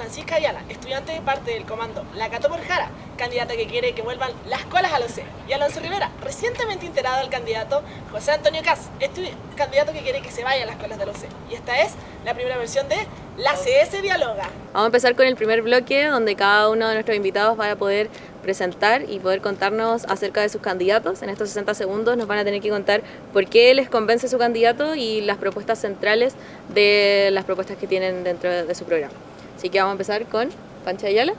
Francisca Ayala, estudiante de parte del comando La Cato por Jara, candidata que quiere que vuelvan las colas a la UC. Y Alonso Rivera, recientemente integrado al candidato José Antonio Caz, candidato que quiere que se vayan las colas de la UC. Y esta es la primera versión de La CS Dialoga. Vamos a empezar con el primer bloque, donde cada uno de nuestros invitados va a poder presentar y poder contarnos acerca de sus candidatos. En estos 60 segundos nos van a tener que contar por qué les convence su candidato y las propuestas centrales de las propuestas que tienen dentro de su programa. Así que vamos a empezar con Pancha Ayala.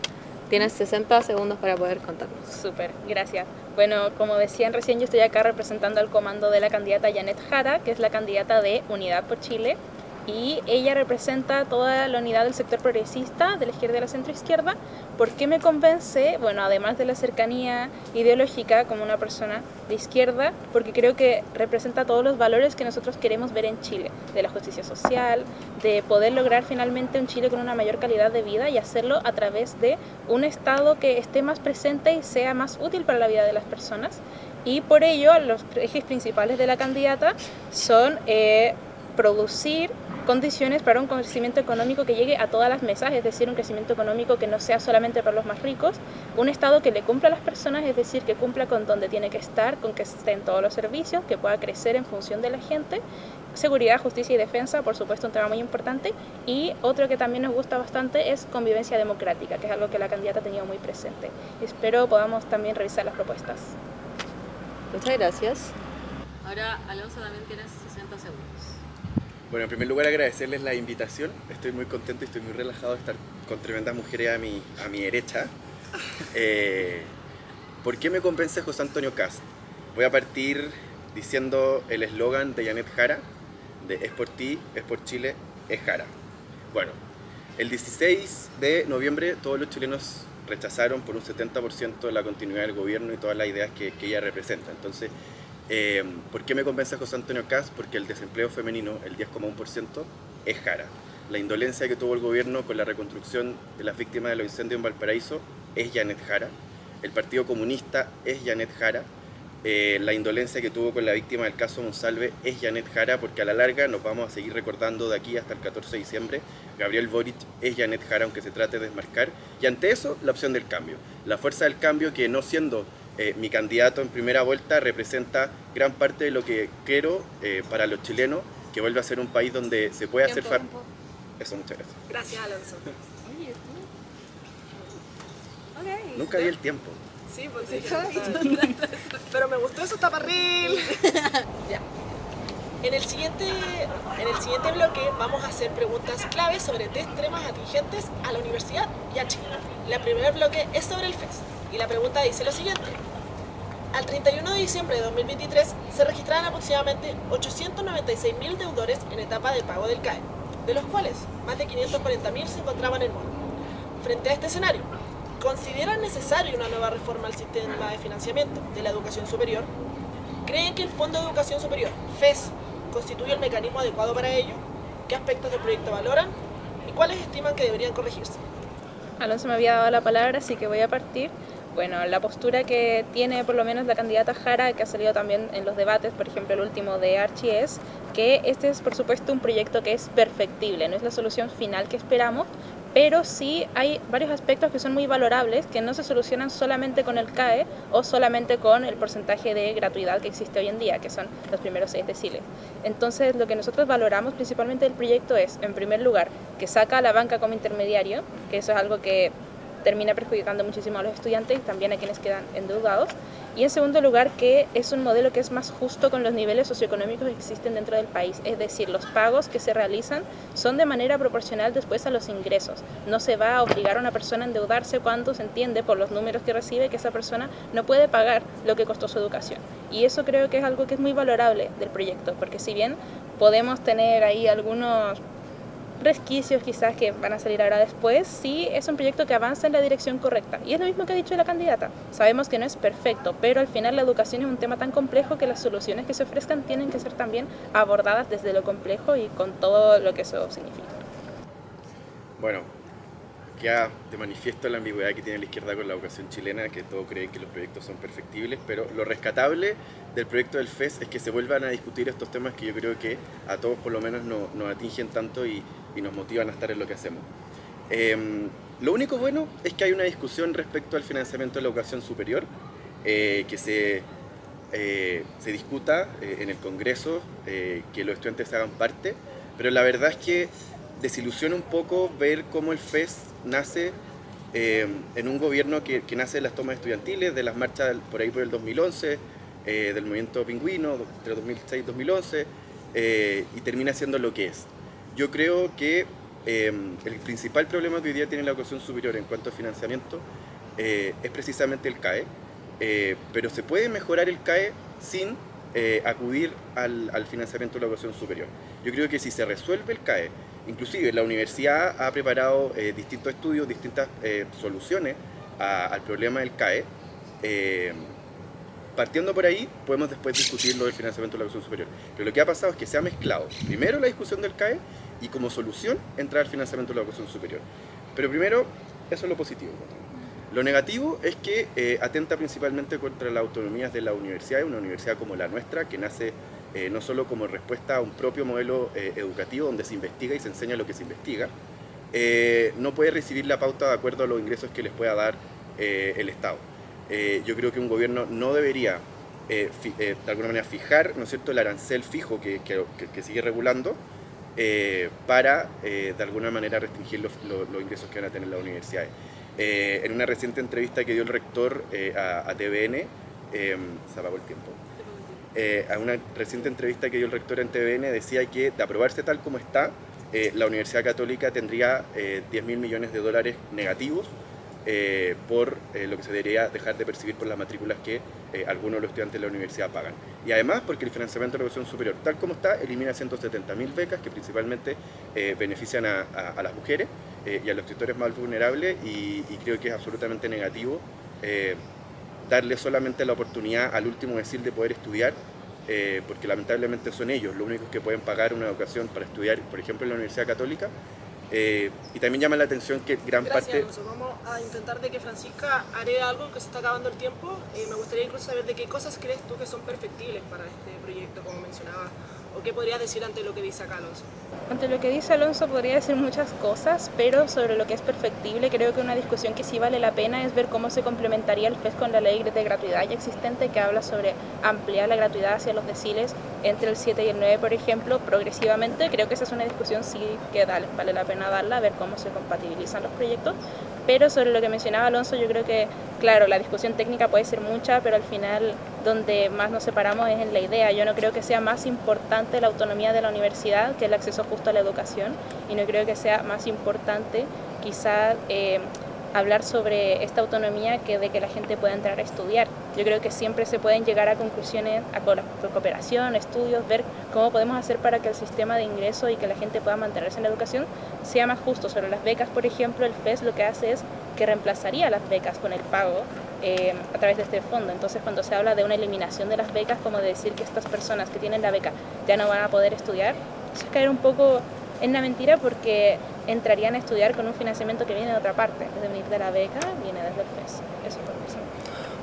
Tienes 60 segundos para poder contarnos. Súper, gracias. Bueno, como decían recién, yo estoy acá representando al comando de la candidata Janet Jara, que es la candidata de Unidad por Chile, y ella representa toda la unidad del sector progresista, de la izquierda y de la centroizquierda. ¿Por qué me convence? Bueno, además de la cercanía ideológica como una persona de izquierda, porque creo que representa todos los valores que nosotros queremos ver en Chile, de la justicia social, de poder lograr finalmente un Chile con una mayor calidad de vida y hacerlo a través de un Estado que esté más presente y sea más útil para la vida de las personas. Y por ello, los ejes principales de la candidata son producir condiciones para un crecimiento económico que llegue a todas las mesas, es decir, un crecimiento económico que no sea solamente para los más ricos, un Estado que le cumpla a las personas, es decir, que cumpla con donde tiene que estar, con que estén todos los servicios, que pueda crecer en función de la gente, seguridad, justicia y defensa, por supuesto, un tema muy importante, y otro que también nos gusta bastante es convivencia democrática, que es algo que la candidata ha tenido muy presente. Espero podamos también revisar las propuestas. Muchas gracias. Ahora, Alonso, también tienes 60 segundos. Bueno, en primer lugar agradecerles la invitación. Estoy muy contento y estoy muy relajado de estar con tremendas mujeres a mi derecha. ¿Por qué me convence José Antonio Caz? Voy a partir diciendo el eslogan de Janet Jara, de Es por ti, es por Chile, es Jara. Bueno, el 16 de noviembre todos los chilenos rechazaron por un 70% la continuidad del gobierno y todas las ideas que ella representa. Entonces, ¿por qué me convence José Antonio Caz? Porque el desempleo femenino, el 10,1%, es Jara. La indolencia que tuvo el gobierno con la reconstrucción de las víctimas de los incendios en Valparaíso es Janet Jara. El Partido Comunista es Janet Jara. La indolencia que tuvo con la víctima del caso Monsalve es Janet Jara, porque a la larga nos vamos a seguir recordando de aquí hasta el 14 de diciembre. Gabriel Boric es Janet Jara, aunque se trate de desmarcar. Y ante eso, la opción del cambio. La fuerza del cambio, que no siendo mi candidato en primera vuelta, representa gran parte de lo que quiero para los chilenos, que vuelva a ser un país donde se puede hacer... Eso, muchas gracias. Gracias, Alonso. Oye, tú. Okay. Nunca vi el tiempo. Sí, porque pero me gustó eso, taparril. Ya. En el siguiente bloque vamos a hacer preguntas claves sobre 3 temas atingentes a la universidad y a Chile. El primer bloque es sobre el FES y la pregunta dice lo siguiente. Al 31 de diciembre de 2023 se registraron aproximadamente 896.000 deudores en etapa de pago del CAE, de los cuales más de 540.000 se encontraban en mono. Frente a este escenario, ¿consideran necesaria una nueva reforma al sistema de financiamiento de la educación superior? ¿Creen que el Fondo de Educación Superior, FES, constituye el mecanismo adecuado para ello? ¿Qué aspectos del proyecto valoran? ¿Y cuáles estiman que deberían corregirse? Alonso me había dado la palabra, así que voy a partir. Bueno, la postura que tiene por lo menos la candidata Jara, que ha salido también en los debates, por ejemplo el último de Archie, es que este es por supuesto un proyecto que es perfectible, no es la solución final que esperamos, pero sí hay varios aspectos que son muy valorables, que no se solucionan solamente con el CAE o solamente con el porcentaje de gratuidad que existe hoy en día, que son los primeros 6 deciles. Entonces, lo que nosotros valoramos principalmente del proyecto es, en primer lugar, que saca a la banca como intermediario, que eso es algo que termina perjudicando muchísimo a los estudiantes y también a quienes quedan endeudados. Y en segundo lugar, que es un modelo que es más justo con los niveles socioeconómicos que existen dentro del país. Es decir, los pagos que se realizan son de manera proporcional después a los ingresos. No se va a obligar a una persona a endeudarse cuando se entiende por los números que recibe que esa persona no puede pagar lo que costó su educación. Y eso creo que es algo que es muy valorable del proyecto, porque si bien podemos tener ahí algunos resquicios quizás que van a salir ahora después, sí es un proyecto que avanza en la dirección correcta. Y es lo mismo que ha dicho la candidata. Sabemos que no es perfecto, pero al final la educación es un tema tan complejo que las soluciones que se ofrezcan tienen que ser también abordadas desde lo complejo y con todo lo que eso significa. Bueno, queda de manifiesto la ambigüedad que tiene la izquierda con la educación chilena, que todos creen que los proyectos son perfectibles, pero lo rescatable del proyecto del FES es que se vuelvan a discutir estos temas que yo creo que a todos por lo menos nos atingen tanto y nos motivan a estar en lo que hacemos. Lo único bueno es que hay una discusión respecto al financiamiento de la educación superior, que se discuta en el Congreso, que los estudiantes hagan parte, pero la verdad es que desilusiona un poco ver cómo el FES nace en un gobierno que nace de las tomas estudiantiles, de las marchas por ahí por el 2011, del movimiento pingüino entre 2006 y 2011, y termina siendo lo que es. Yo creo que el principal problema que hoy día tiene la educación superior en cuanto a financiamiento es precisamente el CAE, pero se puede mejorar el CAE sin acudir al financiamiento de la educación superior. Yo creo que si se resuelve el CAE, inclusive la universidad ha preparado distintos estudios, distintas soluciones al problema del CAE. Partiendo por ahí, podemos después discutir lo del financiamiento de la educación superior. Pero lo que ha pasado es que se ha mezclado primero la discusión del CAE y como solución entrar al financiamiento de la educación superior. Pero primero, eso es lo positivo. Lo negativo es que atenta principalmente contra las autonomías de la universidad, una universidad como la nuestra, que nace no solo como respuesta a un propio modelo educativo donde se investiga y se enseña lo que se investiga, no puede recibir la pauta de acuerdo a los ingresos que les pueda dar el Estado. Yo creo que un gobierno no debería de alguna manera fijar, ¿no es cierto?, el arancel fijo que sigue regulando para de alguna manera restringir los ingresos que van a tener las universidades. En una reciente entrevista que dio el rector a TVN, se apagó el tiempo. A una reciente entrevista que dio el rector en TVN decía que de aprobarse tal como está, la Universidad Católica tendría 10.000 millones de dólares negativos por lo que se debería dejar de percibir por las matrículas que algunos de los estudiantes de la universidad pagan. Y además porque el financiamiento de la educación superior, tal como está, elimina 170.000 becas que principalmente benefician a las mujeres y a los sectores más vulnerables, y creo que es absolutamente negativo darle solamente la oportunidad al último decil de poder estudiar, porque lamentablemente son ellos los únicos que pueden pagar una educación para estudiar, por ejemplo, en la Universidad Católica. Y también llama la atención que gran parte... Gracias, vamos a intentar de que Francisca haré algo, que se está acabando el tiempo. Me gustaría incluso saber de qué cosas crees tú que son perfectibles para este proyecto, como mencionaba, o qué podrías decir ante lo que dice acá Alonso. Ante lo que dice Alonso podría decir muchas cosas, pero sobre lo que es perfectible, creo que una discusión que sí vale la pena es ver cómo se complementaría el FES con la ley de gratuidad ya existente, que habla sobre ampliar la gratuidad hacia los deciles entre el 7 y el 9, por ejemplo, progresivamente. Creo que esa es una discusión sí que vale la pena darla, ver cómo se compatibilizan los proyectos. Pero sobre lo que mencionaba Alonso, yo creo que, claro, la discusión técnica puede ser mucha, pero al final donde más nos separamos es en la idea. Yo no creo que sea más importante la autonomía de la universidad que el acceso justo a la educación, y no creo que sea más importante quizás hablar sobre esta autonomía que de que la gente pueda entrar a estudiar. Yo creo que siempre se pueden llegar a conclusiones, a cooperación, estudios, ver cómo podemos hacer para que el sistema de ingreso y que la gente pueda mantenerse en la educación sea más justo. Sobre las becas, por ejemplo, el FES lo que hace es que reemplazaría las becas con el pago a través de este fondo. Entonces, cuando se habla de una eliminación de las becas, como de decir que estas personas que tienen la beca ya no van a poder estudiar, eso es caer un poco en la mentira, porque entrarían a estudiar con un financiamiento que viene de otra parte, en vez de venir de la beca, viene desde el FES. Eso es lo que sé.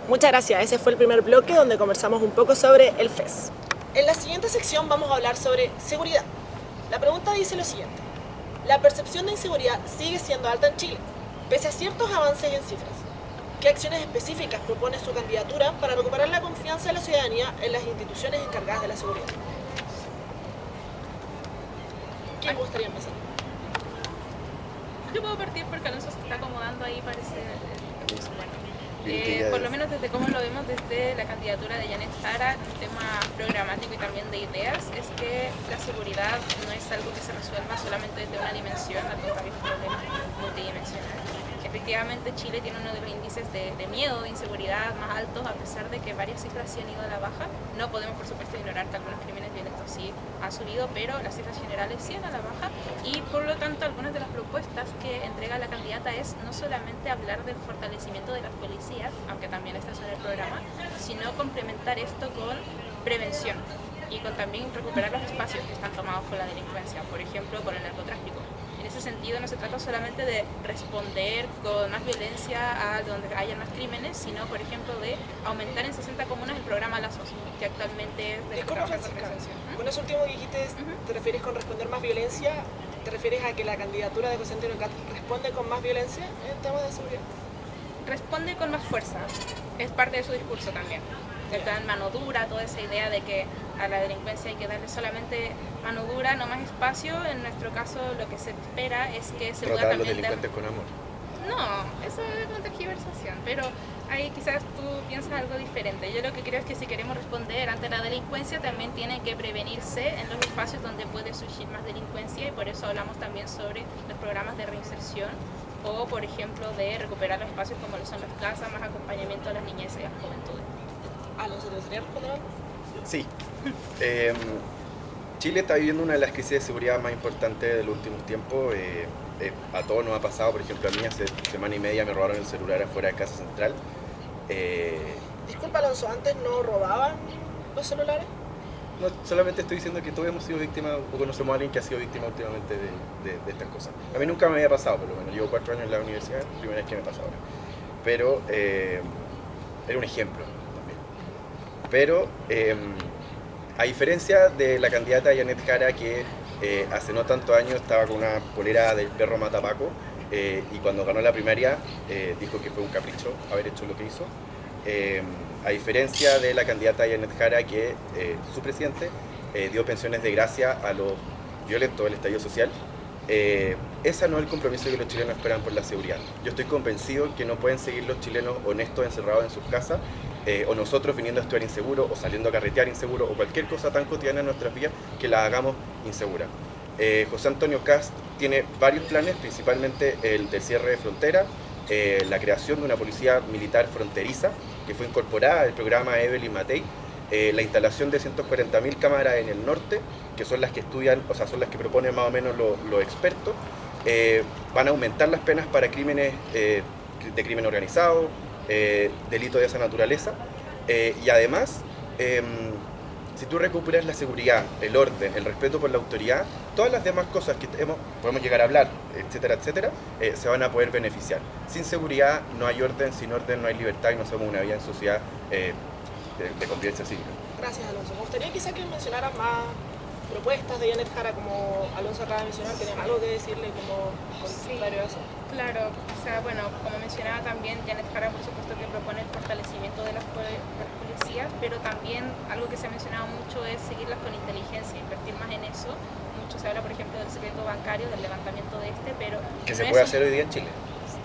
Muchas gracias, ese fue el primer bloque donde conversamos un poco sobre el FES. En la siguiente sección vamos a hablar sobre seguridad. La pregunta dice lo siguiente: la percepción de inseguridad sigue siendo alta en Chile, pese a ciertos avances en cifras. ¿Qué acciones específicas propone su candidatura para recuperar la confianza de la ciudadanía en las instituciones encargadas de la seguridad? ¿Quién me gustaría empezar? Yo puedo partir porque Alonso se está acomodando ahí, parece por lo menos desde cómo lo vemos desde la candidatura de Janet Jara, un tema programático y también de ideas, es que la seguridad no es algo que se resuelva solamente desde una dimensión, al contrario, es un problema multidimensional. Efectivamente, Chile tiene uno de los índices de miedo, de inseguridad más altos, a pesar de que varias cifras sí han ido a la baja. No podemos, por supuesto, ignorar que algunos crímenes violentos sí han subido, pero las cifras generales sí han a la baja, y por lo tanto algunas de las propuestas que entrega la candidata es no solamente hablar del fortalecimiento de las policías, aunque también está en el programa, sino complementar esto con prevención y con también recuperar los espacios que están tomados por la delincuencia, por ejemplo, por el narcotráfico. En ese sentido no se trata solamente de responder con más violencia a donde haya más crímenes, sino, por ejemplo, de aumentar en 60 comunas el programa Lazos, que actualmente es de Disculpa, Francisca, con eso último que dijiste, ¿te refieres con responder más violencia ¿Te refieres a que la candidatura de José Antonio Cast responde con más violencia en temas de seguridad? Responde con más fuerza, es parte de su discurso también. El plan mano dura, toda esa idea de que a la delincuencia hay que darle solamente mano dura, no más espacio. En nuestro caso lo que se espera es que se pueda Tratar a los también delincuentes con amor. No, eso es una tergiversación, pero ahí quizás tú piensas algo diferente. Yo lo que creo es que si queremos responder ante la delincuencia también tiene que prevenirse en los espacios donde puede surgir más delincuencia, y por eso hablamos también sobre los programas de reinserción o, por ejemplo, de recuperar los espacios como lo son las casas, más acompañamiento a las niñas y a las juventudes. Alonso, ¿te gustaría responder algo? Sí. Chile está viviendo una de las crisis de seguridad más importantes de los últimos tiempos. A todos nos ha pasado, por ejemplo, a mí hace semana y media me robaron el celular afuera de Casa Central. Disculpa, Alonso, ¿antes no robaban los celulares? No, solamente estoy diciendo que todos hemos sido víctimas o conocemos a alguien que ha sido víctima últimamente de estas cosas. A mí nunca me había pasado, por lo menos. Llevo 4 años en la universidad, primera vez que me pasa ahora. Pero era un ejemplo también. Pero a diferencia de la candidata Janet Jara, que hace no tantos años estaba con una polera del perro Matapaco, y cuando ganó la primaria dijo que fue un capricho haber hecho lo que hizo. A diferencia de la candidata Janet Jara, que su presidente dio pensiones de gracia a los violentos del estallido social, ese no es el compromiso que los chilenos esperan por la seguridad. Yo estoy convencido que no pueden seguir los chilenos honestos encerrados en sus casas, o nosotros viniendo a estudiar inseguro, o saliendo a carretear inseguro, o cualquier cosa tan cotidiana en nuestras vidas que la hagamos insegura. José Antonio Cast tiene varios planes, principalmente el del cierre de frontera, la creación de una policía militar fronteriza que fue incorporada al programa Evelyn Matei, la instalación de 140.000 cámaras en el norte, que son las que estudian, o sea, son las que proponen más o menos los expertos. Van a aumentar las penas para crímenes de crimen organizado, delitos de esa naturaleza, y además, si tú recuperas la seguridad, el orden, el respeto por la autoridad, todas las demás cosas que podemos llegar a hablar, etcétera, etcétera, se van a poder beneficiar. Sin seguridad no hay orden, sin orden no hay libertad, y no somos una vida en sociedad de convivencia cívica. Gracias, Alonso. Me gustaría quizá que mencionaras más propuestas de Janet Jara, como Alonso acaba de mencionar. ¿Tenías algo que decirle como contrario a eso? Claro, o sea, bueno, como mencionaba también, Janet Jara por supuesto que propone el fortalecimiento de las policías, pero también algo que se ha mencionado mucho es seguirlas con inteligencia, invertir más en eso. Mucho se habla, por ejemplo, del secreto bancario, del levantamiento de pero... Que se puede hacer hoy día en Chile.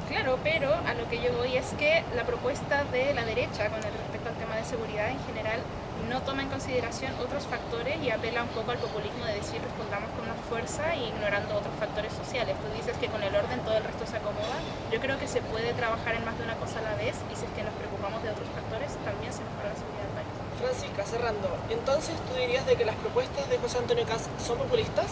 Claro, pero a lo que yo voy es que la propuesta de la derecha con respecto al tema de seguridad en general no toma en consideración otros factores y apela un poco al populismo de decir respondamos con más fuerza y ignorando otros factores sociales. Tú dices que con el orden todo el resto se acomoda. Yo creo que se puede trabajar en más de una cosa a la vez, y si es que nos preocupamos de otros factores también se mejora la seguridad del país. Francisca, cerrando, entonces tú dirías de que las propuestas de José Antonio Cast son populistas.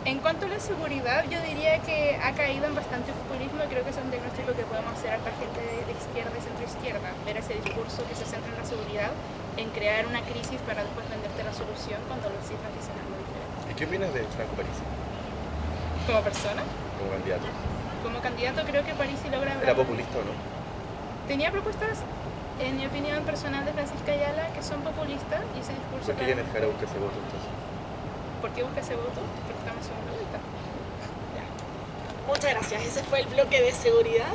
En cuanto a la seguridad, yo diría que ha caído en bastante populismo, y creo que es un diagnóstico que podemos hacer a la gente de izquierda y centroizquierda, ver ese discurso que se centra en la seguridad, en crear una crisis para después venderte la solución cuando los cifras dicen algo diferente. ¿Y qué opinas de Franco Parisi ¿Como persona? como candidato? Como candidato creo que Parisi logra... ¿Era populista o no? Tenía propuestas, en mi opinión personal, de Francisca Ayala que son populistas, y ese discurso... ¿Por qué Janet Jara busca ese voto entonces? ¿Por qué busca ese voto? Porque estamos en segunda vuelta. Muchas gracias. Ese fue el bloque de seguridad.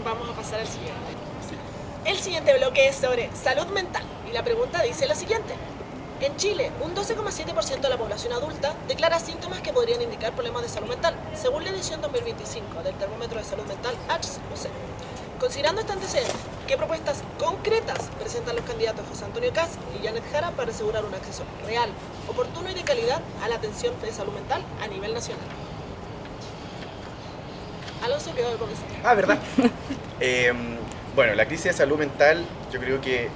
Vamos a pasar al siguiente. Sí. El siguiente bloque es sobre salud mental. Y la pregunta dice lo siguiente. En Chile, un 12,7% de la población adulta declara síntomas que podrían indicar problemas de salud mental, según la edición 2025 del Termómetro de Salud Mental HUC. Considerando este antecedente, ¿qué propuestas concretas presentan los candidatos José Antonio Cast y Janet Jara para asegurar un acceso real, oportuno y de calidad a la atención de salud mental a nivel nacional? Alonso quedó de comenzar. Ah, ¿verdad? Bueno, la crisis de salud mental, yo creo que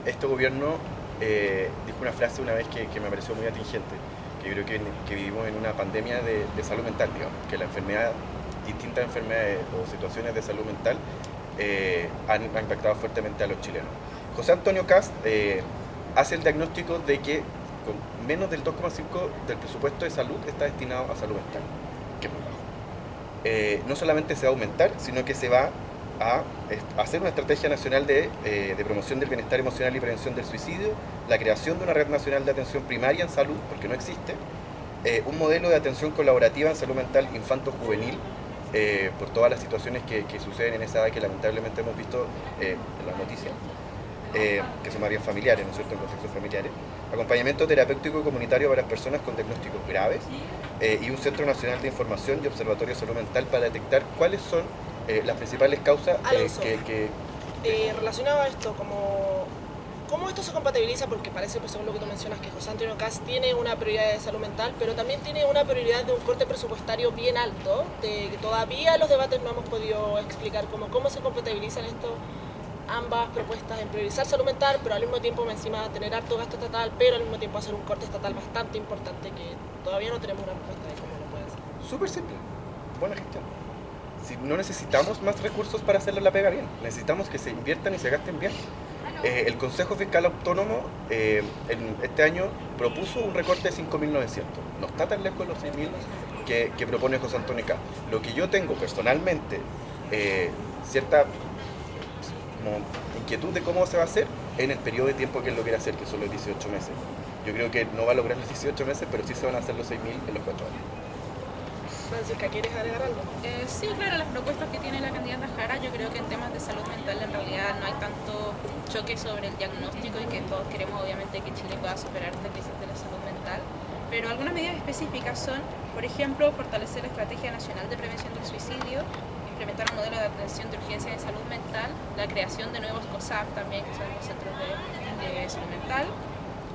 este gobierno dijo una frase una vez que me pareció muy atingente, que yo creo que vivimos en una pandemia de salud mental, digamos, que la enfermedad, distintas enfermedades o situaciones de salud mental han impactado fuertemente a los chilenos. José Antonio Cast hace el diagnóstico de que con menos del 2,5% del presupuesto de salud está destinado a salud mental, que es muy bajo. No solamente se va a aumentar, sino que se va a hacer una estrategia nacional de promoción del bienestar emocional y prevención del suicidio, la creación de una red nacional de atención primaria en salud, porque no existe, un modelo de atención colaborativa en salud mental infanto-juvenil, por todas las situaciones que suceden en esa edad que lamentablemente hemos visto en las noticias, que son más bien familiares, ¿no es cierto?, en contextos familiares. Acompañamiento terapéutico y comunitario para personas con diagnósticos graves, y un Centro Nacional de Información y Observatorio de Salud Mental para detectar cuáles son las principales causas Alonso, que relacionado a esto, ¿cómo esto se compatibiliza? Porque parece, pues, según lo que tú mencionas, que José Antonio Kast tiene una prioridad de salud mental, pero también tiene una prioridad de un corte presupuestario bien alto, de que todavía los debates no hemos podido explicar cómo se compatibilizan esto, ambas propuestas en priorizar salud mental, pero al mismo tiempo encima tener harto gasto estatal, pero al mismo tiempo hacer un corte estatal bastante importante que todavía no tenemos una respuesta de cómo lo puede hacer. súper simple, buena gestión. Si no necesitamos más recursos para hacerle la pega bien, necesitamos que se inviertan y se gasten bien. El Consejo Fiscal Autónomo este año propuso un recorte de 5.900. No está tan lejos de los 6.000 que propone José Antonio Kast. Lo que yo tengo personalmente, cierta como inquietud de cómo se va a hacer en el periodo de tiempo que él lo quiere hacer, que son los 18 meses. Yo creo que no va a lograr los 18 meses, pero sí se van a hacer los 6.000 en los 4 años. Francisca, ¿quieres agregar algo? Sí, claro, las propuestas que tiene la candidata Jara, yo creo que en temas de salud mental en realidad no hay tanto choque sobre el diagnóstico y que todos queremos obviamente que Chile pueda superar esta crisis de la salud mental, pero algunas medidas específicas son, por ejemplo, fortalecer la Estrategia Nacional de Prevención del Suicidio, implementar un modelo de atención de urgencia en salud mental, la creación de nuevos COSAP también, que son los centros de salud mental.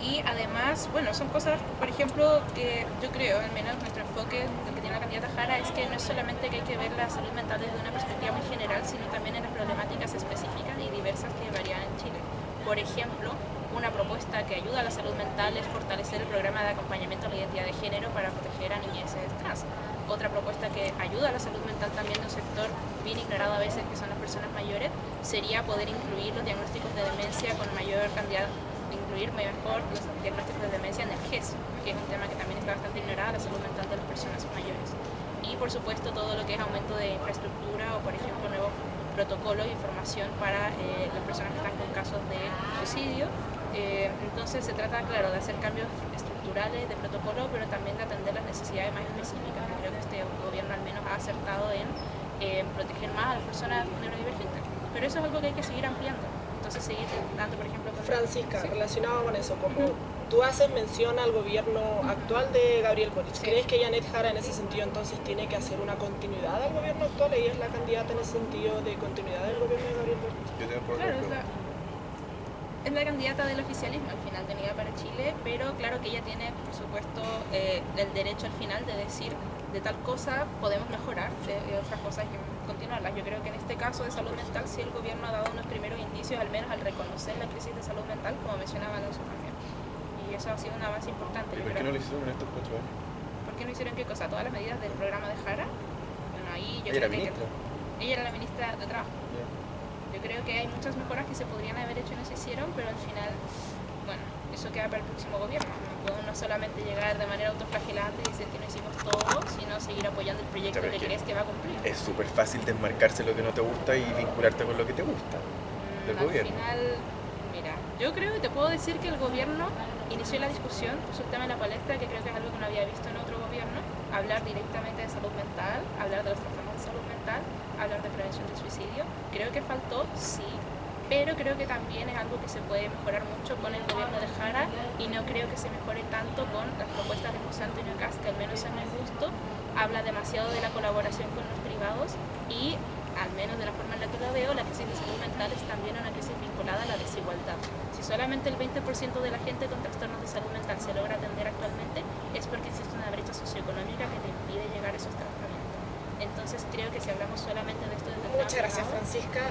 Y además, bueno, son cosas, por ejemplo, que yo creo, al menos nuestro enfoque, el que tiene la candidata Jara, es que no es solamente que hay que ver la salud mental desde una perspectiva muy general, sino también en las problemáticas específicas y diversas que varían en Chile. Por ejemplo, una propuesta que ayuda a la salud mental es fortalecer el programa de acompañamiento a la identidad de género para proteger a niñeces trans. Otra propuesta que ayuda a la salud mental también de un sector bien ignorado a veces, que son las personas mayores, sería poder incluir los diagnósticos de demencia con mayor cantidad, incluir mejor los diagnósticos de demencia en el GES, que es un tema que también está bastante ignorado, la salud mental de las personas mayores. Y por supuesto todo lo que es aumento de infraestructura o por ejemplo nuevos protocolos y información para las personas que están con casos de suicidio. Entonces se trata, claro, de hacer cambios estructurales de protocolo, pero también de atender las necesidades más específicas. Creo que este gobierno al menos ha acertado en proteger más a las personas neurodivergentes, pero eso es algo que hay que seguir ampliando. Entonces seguir dando, por ejemplo... Francisca, sí, relacionado con eso, como tú haces mención al gobierno actual de Gabriel Boric, sí, ¿crees que Janet Jara en ese sentido entonces tiene que hacer una continuidad al gobierno actual? ¿Ella es la candidata en ese sentido de continuidad del gobierno de Gabriel Boric? Yo tengo Claro, es la candidata del oficialismo al final de Unidad para Chile, pero claro que ella tiene, por supuesto, el derecho al final de decir de tal cosa podemos mejorar, de otras cosas hay que continuarlas. Yo creo que en este caso de salud mental sí el gobierno ha dado unos primeros indicios, al menos al reconocer la crisis de salud mental, como mencionaba Alonso también. Y eso ha sido un avance importante. ¿Y por qué no lo hicieron en estos 4 años? ¿Por qué no hicieron qué cosa? ¿Todas las medidas del programa de Jara? Bueno, ahí yo Ella era creo que ministra. ella era la ministra de Trabajo. Yo creo que hay muchas mejoras que se podrían haber hecho y no se hicieron, pero al final, bueno, eso queda para el próximo gobierno. No podemos no solamente llegar de manera autoflagelante y decir que no hicimos todo, sino seguir apoyando el proyecto Pero que crees que va a cumplir. Es súper fácil desmarcarse lo que no te gusta y vincularte con lo que te gusta del Al gobierno. final, mira, yo creo que te puedo decir que el gobierno inició la discusión, puso el tema en la palestra, que creo que es algo que no había visto en otro gobierno, hablar directamente de salud mental, hablar de los trastornos de salud mental, hablar de prevención del suicidio. Creo que faltó, sí, pero creo que también es algo que se puede mejorar mucho con el gobierno de Jara y no creo que se mejore tanto con las propuestas de José Antonio Kast, que al menos a mi gusto habla demasiado de la colaboración con los privados y, al menos de la forma en la que lo veo, la crisis de salud mental es también una crisis vinculada a la desigualdad. Si solamente el 20% de la gente con trastornos de salud mental se logra atender actualmente, es porque existe una brecha socioeconómica que te impide llegar a esos tratamientos. Entonces creo que si hablamos solamente de esto desde el Muchas gracias, privado, Francisca.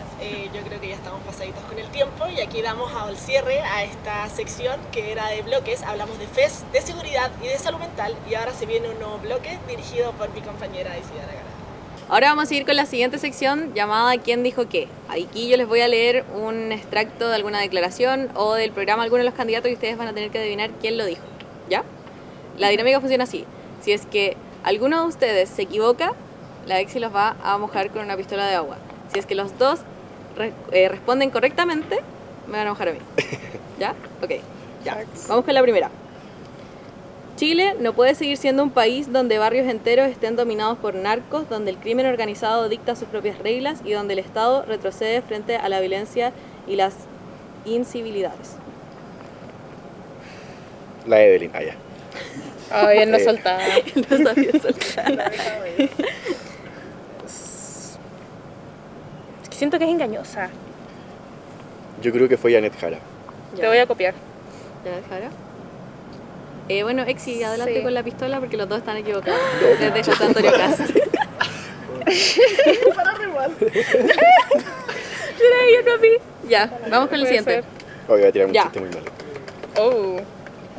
Yo creo que ya estamos pasaditos con el tiempo y aquí damos al cierre a esta sección que era de bloques. Hablamos de FES, de seguridad y de salud mental y ahora se viene un nuevo bloque dirigido por mi compañera Isidora Gara. Ahora vamos a seguir con la siguiente sección llamada ¿Quién dijo qué? Aquí yo les voy a leer un extracto de alguna declaración o del programa de alguno de los candidatos y ustedes van a tener que adivinar quién lo dijo. ¿Ya? La dinámica funciona así. Si es que alguno de ustedes se equivoca, la Exi los va a mojar con una pistola de agua. Si es que los dos responden correctamente, me van a mojar a mí. ¿Ya? Ok, ya. Vamos con la primera. Chile no puede seguir siendo un país donde barrios enteros estén dominados por narcos, donde el crimen organizado dicta sus propias reglas y donde el Estado retrocede frente a la violencia y las incivilidades. La Evelyn, allá. Ay, él no soltaba. No sabía soltar. Siento que es engañosa. Yo creo que fue Janet Jara. Te voy a copiar. ¿Ya dejara? Bueno, Exi, adelante Sí. con la pistola porque los dos están equivocados. Entonces deja a Antonio Cast. Para rimar. Ya, vamos con el Puede siguiente. ser. Oh, voy a tirar un Ya. chiste muy malo. Oh.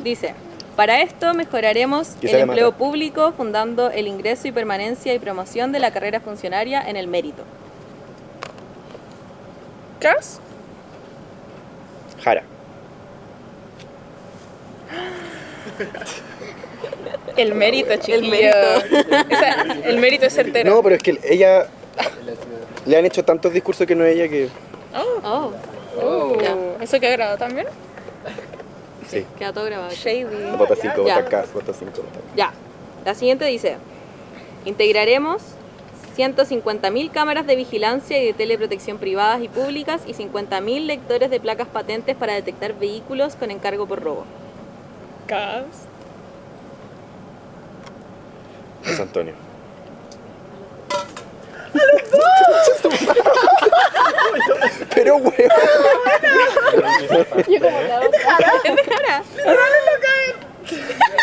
Dice, para esto mejoraremos Quizá el le empleo mata. público fundando el ingreso y permanencia y promoción de la carrera funcionaria en el mérito. ¿Cas? Jara. El mérito, chiquillo. El mérito. O sea, el mérito es certero. No, pero es que ella... Le han hecho tantos discursos que no ella que... Oh, Oh, Ya. ¿eso qué grado también? Sí. queda todo grabado. Shady. Vota 5, Ya. vota Cas, vota 5. Ya, la siguiente dice, integraremos 150.000 cámaras de vigilancia y de teleprotección privadas y públicas y 50.000 lectores de placas patentes para detectar vehículos con encargo por robo. Cas. Es Antonio. Pero weón.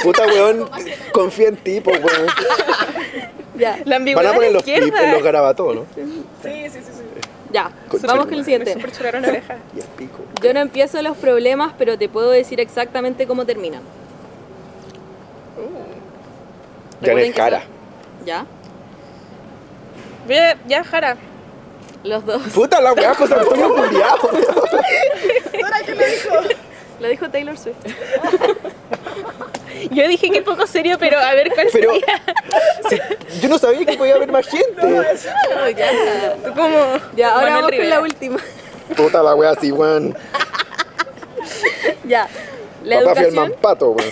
Puta weón, confía en ti, pues weón. Ya, La Van ambigüedad a poner a la los clips izquierda. en los garabatos, ¿no? ya, Concha vamos tu con el madre. siguiente. Super chularon la oreja. Y el pico. Yo no empiezo los problemas, pero te puedo decir exactamente cómo terminan. Recuerden Janet que Jara. son- ¿Ya? Ya, Jara. Los dos. Puta la weá, José Antonio culiao. Lo dijo Taylor Swift. Yo dije que poco serio, pero a ver cuál Pero sería. yo no sabía que podía haber más gente. Oh, ya. Tú como Ya, ahora Manuel vamos con Rivera. la última. Puta la weá, sí, weón. Ya. La Papá educación. Fielman Pato, weón.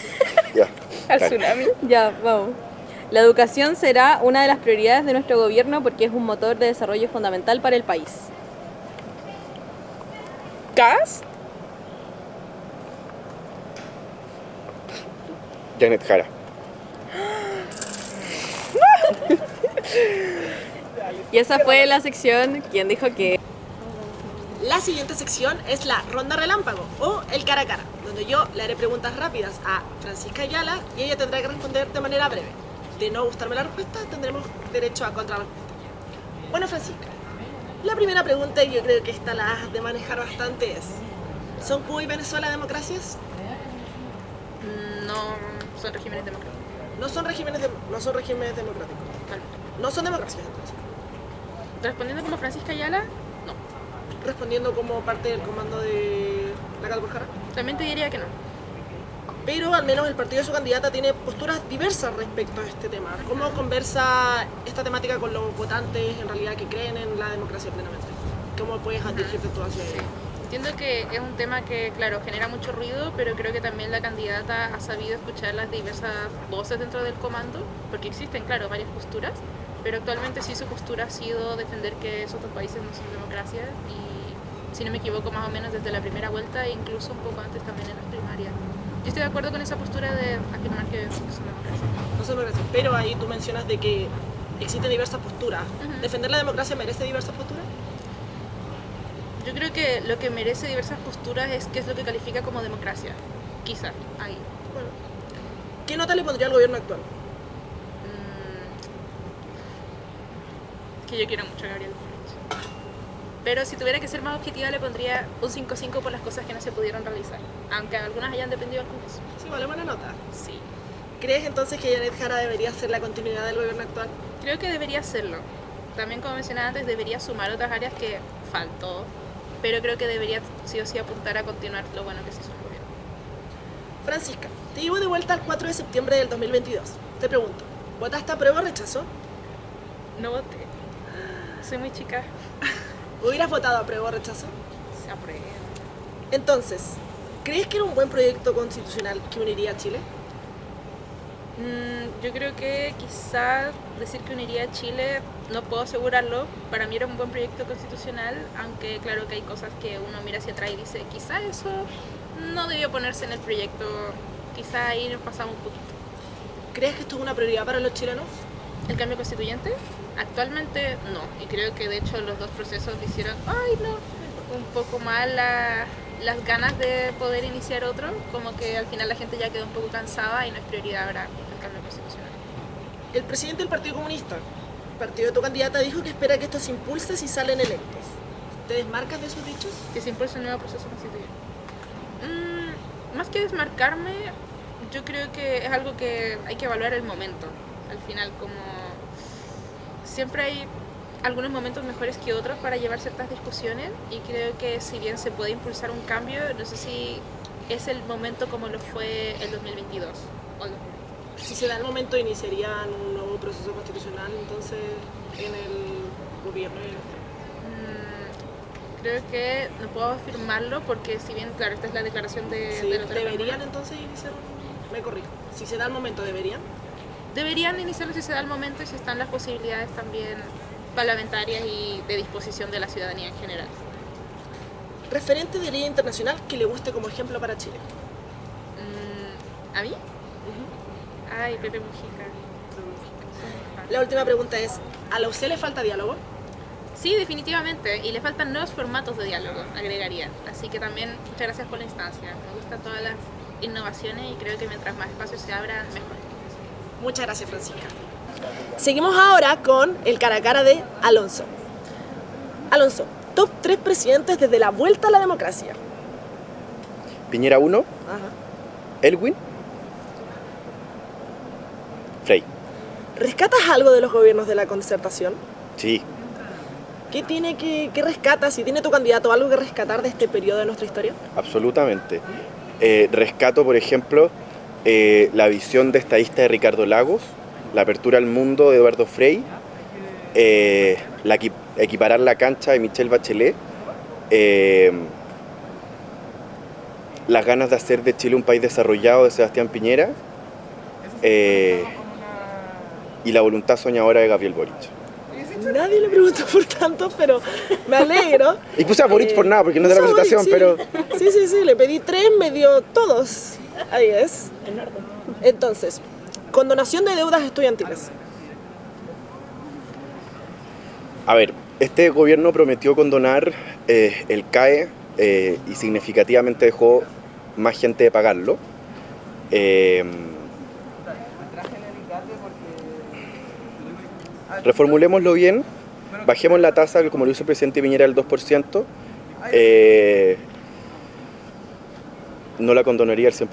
Ya. al Dale. tsunami. Ya, vamos. La educación será una de las prioridades de nuestro gobierno porque es un motor de desarrollo fundamental para el país. ¿Cas? Janet Jara. Y esa fue la sección. ¿Quién dijo que? La siguiente sección es la ronda relámpago o el cara a cara, donde yo le haré preguntas rápidas a Francisca Ayala y ella tendrá que responder de manera breve. De no gustarme la respuesta, tendremos derecho a contrarrespuesta. Bueno, Francisca, la primera pregunta, y yo creo que esta la has de manejar bastante, es: ¿son Cuba y Venezuela democracias? No, son regímenes democráticos. No son regímenes democráticos. Vale. No son democracias, entonces. Respondiendo como Francisca Ayala, no. Respondiendo como parte del comando de la Calborjara. También te diría que no. Pero al menos el partido de su candidata tiene posturas diversas respecto a este tema. ¿Cómo conversa esta temática con los votantes en realidad que creen en la democracia plenamente? ¿Cómo puedes dirigirte tú hacia ello? Entiendo que es un tema que, claro, genera mucho ruido, pero creo que también la candidata ha sabido escuchar las diversas voces dentro del comando, porque existen, claro, varias posturas, pero actualmente sí su postura ha sido defender que esos dos países no son democracias y, si no me equivoco, más o menos desde la primera vuelta e incluso un poco antes también en las primarias. Yo estoy de acuerdo con esa postura de afirmar que son democracias. No son democracias, pero ahí tú mencionas de que existen diversas posturas. Ujú. ¿Defender la democracia merece diversas posturas? Yo creo que lo que merece diversas posturas es qué es lo que califica como democracia. Quizá, ahí. Bueno. ¿Qué nota le pondría al gobierno actual? Que yo quiero mucho a Gabriel Boric. Pero si tuviera que ser más objetiva le pondría un 5-5 por las cosas que no se pudieron realizar. Aunque algunas hayan dependido del Congreso. Sí, vale buena nota. Sí. ¿Crees entonces que Janet Jara debería ser la continuidad del gobierno actual? Creo que debería hacerlo. También, como mencionaba antes, debería sumar otras áreas que faltó. Pero creo que debería sí o sí apuntar a continuar lo bueno que se hizo en el gobierno. Francisca, te llevo de vuelta al 4 de septiembre del 2022. Te pregunto, ¿votaste apruebo o rechazo? No voté. Soy muy chica. ¿Hubieras votado apruebo o rechazo? Se aprueba. Entonces, ¿crees que era un buen proyecto constitucional que uniría a Chile? Yo creo que quizás decir que uniría a Chile, no puedo asegurarlo, para mí era un buen proyecto constitucional, aunque claro que hay cosas que uno mira hacia atrás y dice, quizás eso no debió ponerse en el proyecto, quizás ahí nos pasamos un poquito. ¿Crees que esto es una prioridad para los chilenos? ¿El cambio constituyente? Actualmente no, y creo que de hecho los dos procesos le hicieron, un poco mal las ganas de poder iniciar otro, como que al final la gente ya quedó un poco cansada y no es prioridad ahora el cambio constitucional. El presidente del Partido Comunista, partido de tu candidata, dijo que espera que esto se impulse si salen electos. ¿Te desmarcas de esos dichos? Que se impulse un nuevo proceso constituyente. Más que desmarcarme, yo creo que es algo que hay que evaluar el momento. Al final, como siempre hay algunos momentos mejores que otros para llevar ciertas discusiones, y creo que si bien se puede impulsar un cambio, no sé si es el momento como lo fue el 2022 o el 2020. Si se da el momento, iniciarían un nuevo proceso constitucional entonces en el gobierno. Creo que no puedo afirmarlo porque si bien, claro, esta es la declaración de la otra ¿Deberían Cámara. entonces iniciar me corrijo. Si se da el momento, ¿deberían? Deberían iniciarlo si se da el momento y si están las posibilidades también parlamentarias y de disposición de la ciudadanía en general. Referente de ley internacional que le guste como ejemplo para Chile. ¿A mí? Ay, Pepe Mujica. La última pregunta es, ¿a la UC le falta diálogo? Sí, definitivamente. Y le faltan nuevos formatos de diálogo, agregaría. Así que también muchas gracias por la instancia. Me gustan todas las innovaciones y creo que mientras más espacios se abran, mejor. Muchas gracias, Francisca. Seguimos ahora con el cara a cara de Alonso. Alonso, top 3 presidentes desde la vuelta a la democracia. Piñera 1, Ajá. Elwin, Frey. ¿Rescatas algo de los gobiernos de la concertación? Sí, ¿Qué rescatas? Si tiene tu candidato algo que rescatar de este periodo de nuestra historia. absolutamente. Rescato, por ejemplo, la visión de estadista de Ricardo Lagos, la apertura al mundo de Eduardo Frei, equiparar la cancha de Michelle Bachelet, las ganas de hacer de Chile un país desarrollado de Sebastián Piñera, y la voluntad soñadora de Gabriel Boric. Nadie le preguntó por tanto, pero me alegro. Y puse a Boric por nada, porque no es de la puse a presentación, Boric, pero... Sí, le pedí 3, me dio todos. Ahí es. Entonces, condonación de deudas estudiantiles. A ver, este gobierno prometió condonar el CAE y significativamente dejó más gente de pagarlo. Reformulémoslo bien, bajemos la tasa, como lo hizo el presidente Piñera, al 2%, no la condonaría al 100%.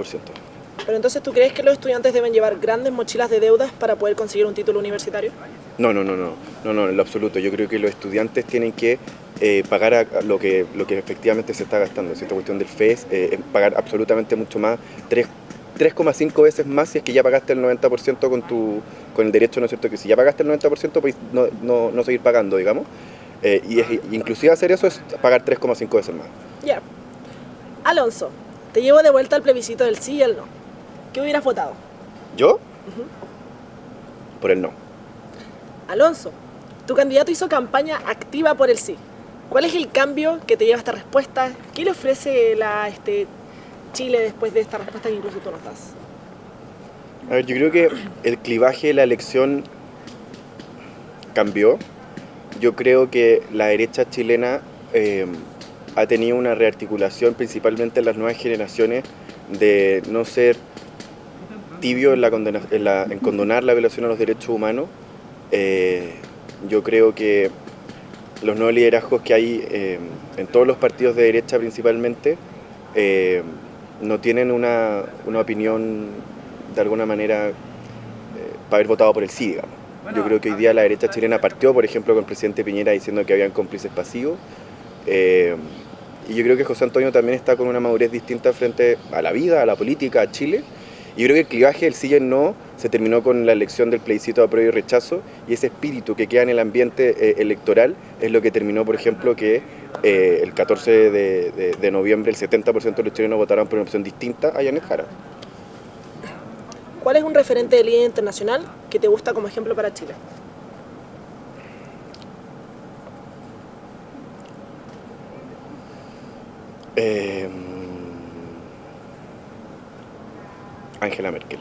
Pero entonces, ¿tú crees que los estudiantes deben llevar grandes mochilas de deudas para poder conseguir un título universitario? No, en lo absoluto. Yo creo que los estudiantes tienen que pagar lo que efectivamente se está gastando. Esta cuestión del FES, pagar absolutamente mucho más, 3,5 veces más si es que ya pagaste el 90% con el derecho, ¿no es cierto? Que si ya pagaste el 90%, pues no seguir pagando, digamos. Inclusive hacer eso es pagar 3,5 veces más. Ya. Alonso, te llevo de vuelta al plebiscito del sí y el no. ¿Qué hubieras votado? ¿Yo? Por el no. Alonso, tu candidato hizo campaña activa por el sí. ¿Cuál es el cambio que te lleva a esta respuesta? ¿Qué le ofrece Chile después de esta respuesta que incluso tú nos das? A ver, yo creo que el clivaje de la elección cambió. Yo creo que la derecha chilena ha tenido una rearticulación, principalmente en las nuevas generaciones, de no ser tibio en condonar la violación a los derechos humanos. Yo creo que los nuevos liderazgos que hay en todos los partidos de derecha principalmente no tienen una opinión de alguna manera para haber votado por el sí, digamos. Yo creo que hoy día la derecha chilena partió, por ejemplo, con el presidente Piñera diciendo que habían cómplices pasivos. Y yo creo que José Antonio también está con una madurez distinta frente a la vida, a la política, a Chile. Y yo creo que el clivaje del sí y el no se terminó con la elección del plebiscito de apruebo y rechazo, y ese espíritu que queda en el ambiente electoral es lo que terminó, por ejemplo, que el 14 de noviembre el 70% de los chilenos votaron por una opción distinta a Janet Jara. ¿Cuál es un referente de líder internacional que te gusta como ejemplo para Chile? Angela Merkel,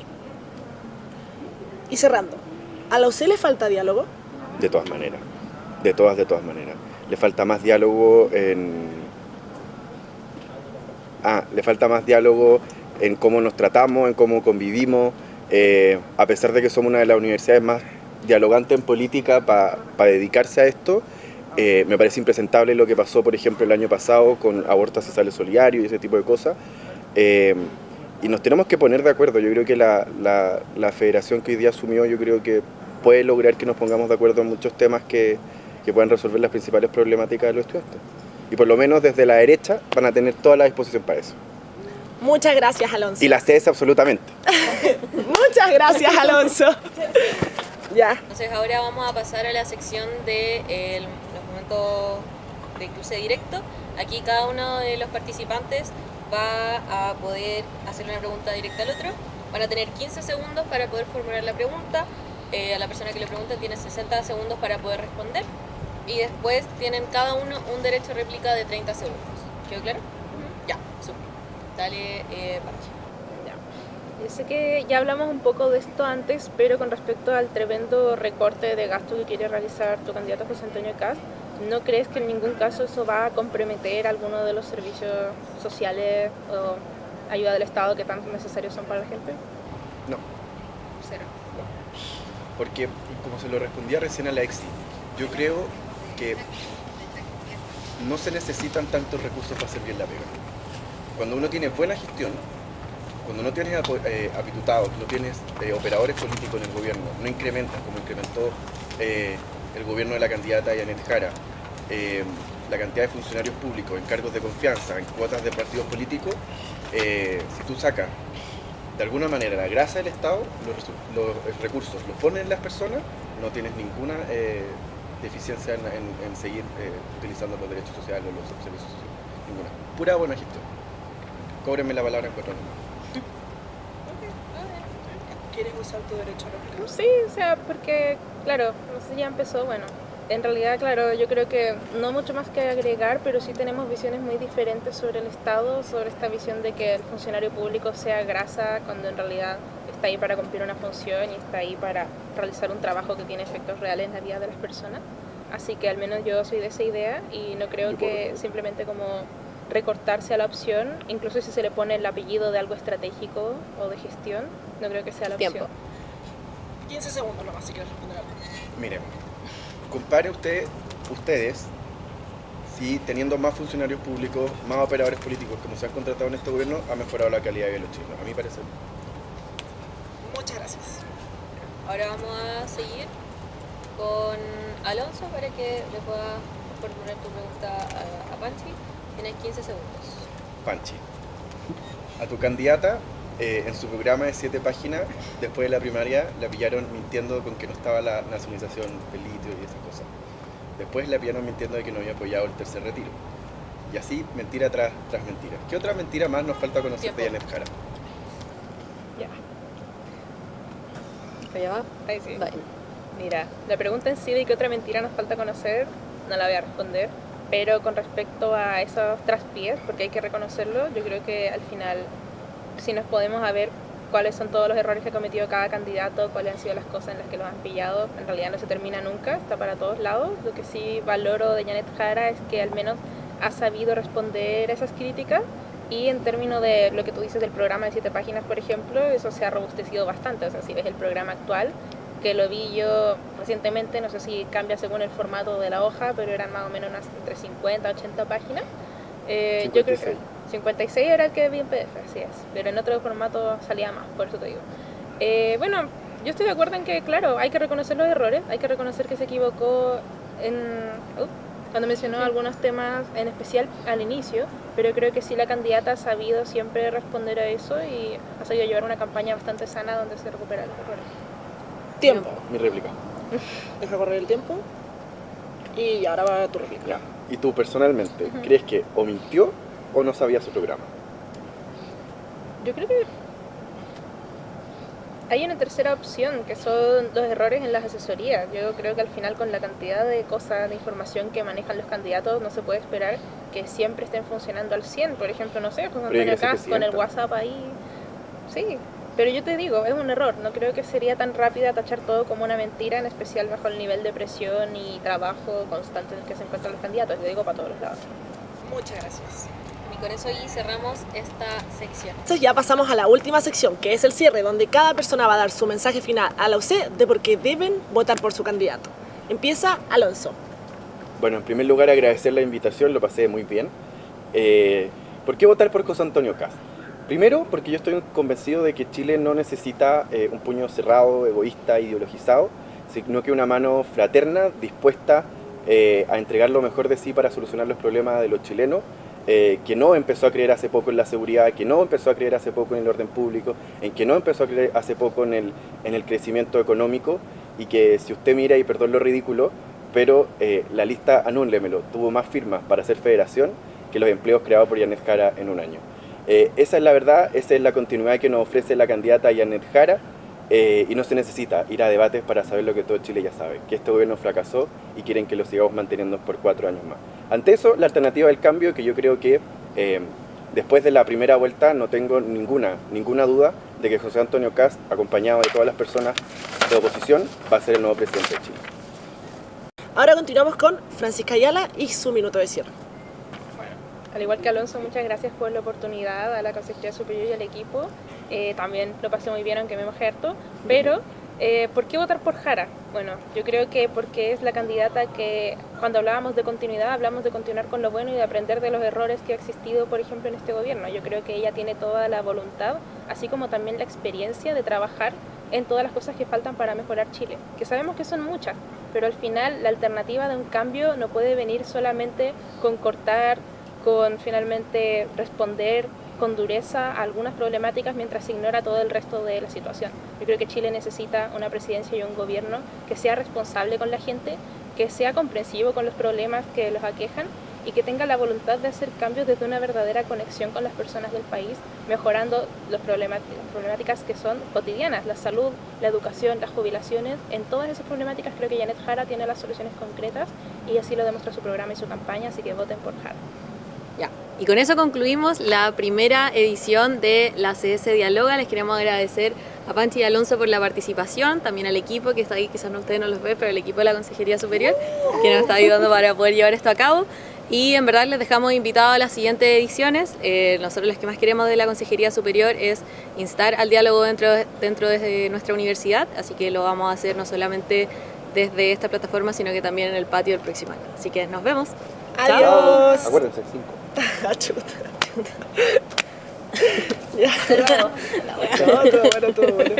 Y cerrando, ¿a la UC le falta diálogo? de todas maneras. De todas maneras. Le falta más diálogo le falta más diálogo en cómo nos tratamos, en cómo convivimos. A pesar de que somos una de las universidades más dialogantes en política para dedicarse a esto, me parece impresentable lo que pasó, por ejemplo, el año pasado con aborto accesible solidario y ese tipo de cosas. Y nos tenemos que poner de acuerdo. Yo creo que la federación que hoy día asumió, yo creo que puede lograr que nos pongamos de acuerdo en muchos temas que puedan resolver las principales problemáticas de los estudiantes. Y por lo menos desde la derecha van a tener toda la disposición para eso. Muchas gracias, Alonso. Y la CES absolutamente. Muchas gracias, Alonso. Ya. Entonces ahora vamos a pasar a la sección de los momentos de cruce directo. Aquí cada uno de los participantes va a poder hacer una pregunta directa al otro. Van a tener 15 segundos para poder formular la pregunta. A la persona que le pregunta tiene 60 segundos para poder responder. Y después tienen cada uno un derecho a réplica de 30 segundos. ¿Quedó claro? Ya, súper. Dale, Panchi. Yo sé que ya hablamos un poco de esto antes, pero con respecto al tremendo recorte de gasto que quiere realizar tu candidato José Antonio Kast, ¿no crees que en ningún caso eso va a comprometer alguno de los servicios sociales o ayuda del Estado que tan necesarios son para la gente? No. Cero. Porque, como se lo respondía recién a la Exi, yo creo que no se necesitan tantos recursos para hacer bien la pega. Cuando uno tiene buena gestión, cuando no tienes apitutados, no tienes operadores políticos en el gobierno, no incrementas como incrementó el gobierno de la candidata Janet Jara, la cantidad de funcionarios públicos en cargos de confianza, en cuotas de partidos políticos, si tú sacas de alguna manera la grasa del Estado, los recursos los ponen en las personas, no tienes ninguna deficiencia en seguir utilizando los derechos sociales o los servicios sociales. Ninguna. Pura buena gestión. Cóbrenme la palabra en 4 años. ¿Quieres usar tu derecho a réplica? Sí, o sea, porque, claro, no sé, ya empezó, bueno, en realidad, claro, yo creo que no mucho más que agregar, pero sí tenemos visiones muy diferentes sobre el Estado, sobre esta visión de que el funcionario público sea grasa, cuando en realidad está ahí para cumplir una función y está ahí para realizar un trabajo que tiene efectos reales en la vida de las personas. Así que al menos yo soy de esa idea y no creo que simplemente como recortarse a la opción, incluso si se le pone el apellido de algo estratégico o de gestión, no creo que sea la opción. Tiempo. 15 segundos nomás si quieres responder algo. Miren, compare ustedes si teniendo más funcionarios públicos, más operadores políticos como se han contratado en este gobierno, ha mejorado la calidad de vida de los chilenos. A mi parecer. Muchas gracias. Ahora vamos a seguir con Alonso para que le puedas formular tu pregunta a Panchi. Tienes 15 segundos. Panchi, a tu candidata en su programa de 7 páginas, después de la primaria, la pillaron mintiendo con que no estaba la nacionalización del litio y esas cosas. Después la pillaron mintiendo de que no había apoyado el tercer retiro. Y así, mentira tras mentira. ¿Qué otra mentira más nos falta conocer de Janet Jara? Ya. ¿Allá va? Ahí sí. Bye. Mira, la pregunta en sí de qué otra mentira nos falta conocer, no la voy a responder, pero con respecto a esos traspiés, porque hay que reconocerlo, yo creo que al final, si nos podemos a ver cuáles son todos los errores que ha cometido cada candidato, cuáles han sido las cosas en las que los han pillado, en realidad no se termina nunca, está para todos lados. Lo que sí valoro de Janet Jara es que al menos ha sabido responder a esas críticas. Y en términos de lo que tú dices del programa de 7 páginas, por ejemplo, eso se ha robustecido bastante. O sea, si ves el programa actual, que lo vi yo recientemente, no sé si cambia según el formato de la hoja, pero eran más o menos unas entre 50 a 80 páginas. Yo creo que 56 era el que vi en PDF, así es. Pero en otro formato salía más, por eso te digo. Bueno, yo estoy de acuerdo en que, claro, hay que reconocer los errores, hay que reconocer que se equivocó cuando mencionó algunos temas en especial al inicio, pero creo que sí la candidata ha sabido siempre responder a eso y ha sabido llevar una campaña bastante sana donde se recuperan los errores. Tiempo. Mi réplica. Deja correr el tiempo. Y ahora va tu réplica. Ya. ¿Y tú personalmente crees que o mintió o no sabía su programa? Yo creo que Hay una tercera opción, que son los errores en las asesorías. Yo creo que al final, con la cantidad de cosas, de información que manejan los candidatos, no se puede esperar que siempre estén funcionando al 100. Por ejemplo, no sé, José Antonio Cast con el WhatsApp ahí. Sí, pero yo te digo, es un error. No creo que sería tan rápido tachar todo como una mentira, en especial bajo el nivel de presión y trabajo constante en el que se encuentran los candidatos. Yo digo para todos los lados. Muchas gracias. Y con eso ahí cerramos esta sección. Entonces ya pasamos a la última sección, que es el cierre, donde cada persona va a dar su mensaje final a la UC de por qué deben votar por su candidato. Empieza Alonso. Bueno, en primer lugar agradecer la invitación, lo pasé muy bien. ¿Por qué votar por José Antonio Cast? Primero, porque yo estoy convencido de que Chile no necesita un puño cerrado, egoísta, ideologizado, sino que una mano fraterna, dispuesta a entregar lo mejor de sí para solucionar los problemas de los chilenos, que no empezó a creer hace poco en la seguridad, que no empezó a creer hace poco en el orden público, en que no empezó a creer hace poco en el crecimiento económico, y que si usted mira, y perdón lo ridículo, pero la lista, anúlemelo, tuvo más firmas para hacer federación que los empleos creados por Yanet Jara en un año. Esa es la verdad, esa es la continuidad que nos ofrece la candidata Yanet Jara, y no se necesita ir a debates para saber lo que todo Chile ya sabe, que este gobierno fracasó y quieren que lo sigamos manteniendo por 4 años más. Ante eso, la alternativa del cambio, que yo creo que después de la primera vuelta no tengo ninguna duda de que José Antonio Cast, acompañado de todas las personas de oposición, va a ser el nuevo presidente de Chile. Ahora continuamos con Francisca Ayala y su minuto de cierre. Al igual que Alonso, muchas gracias por la oportunidad a la Consejería Superior y al equipo. También lo pasé muy bien, aunque me mojé harto. Pero, ¿por qué votar por Jara? Bueno, yo creo que porque es la candidata que, cuando hablábamos de continuidad, hablamos de continuar con lo bueno y de aprender de los errores que ha existido, por ejemplo, en este gobierno. Yo creo que ella tiene toda la voluntad, así como también la experiencia de trabajar en todas las cosas que faltan para mejorar Chile, que sabemos que son muchas, pero al final la alternativa de un cambio no puede venir solamente con cortar, con finalmente responder con dureza a algunas problemáticas mientras se ignora todo el resto de la situación. Yo creo que Chile necesita una presidencia y un gobierno que sea responsable con la gente, que sea comprensivo con los problemas que los aquejan y que tenga la voluntad de hacer cambios desde una verdadera conexión con las personas del país, mejorando las problemáticas que son cotidianas, la salud, la educación, las jubilaciones. En todas esas problemáticas creo que Yanet Jara tiene las soluciones concretas y así lo demuestra su programa y su campaña, así que voten por Jara. Ya. Y con eso concluimos la primera edición de la CS Dialoga. Les queremos agradecer a Panchi y Alonso por la participación, también al equipo que está ahí, quizás ustedes no los ven, pero el equipo de la Consejería Superior que nos está ayudando para poder llevar esto a cabo. Y en verdad les dejamos invitados a las siguientes ediciones. Nosotros lo que más queremos de la Consejería Superior es instar al diálogo dentro de nuestra universidad, así que lo vamos a hacer no solamente desde esta plataforma, sino que también en el patio del próximo año. Así que nos vemos. Adiós. Acuérdense, 5. Chuta. Ya. No, todo bueno.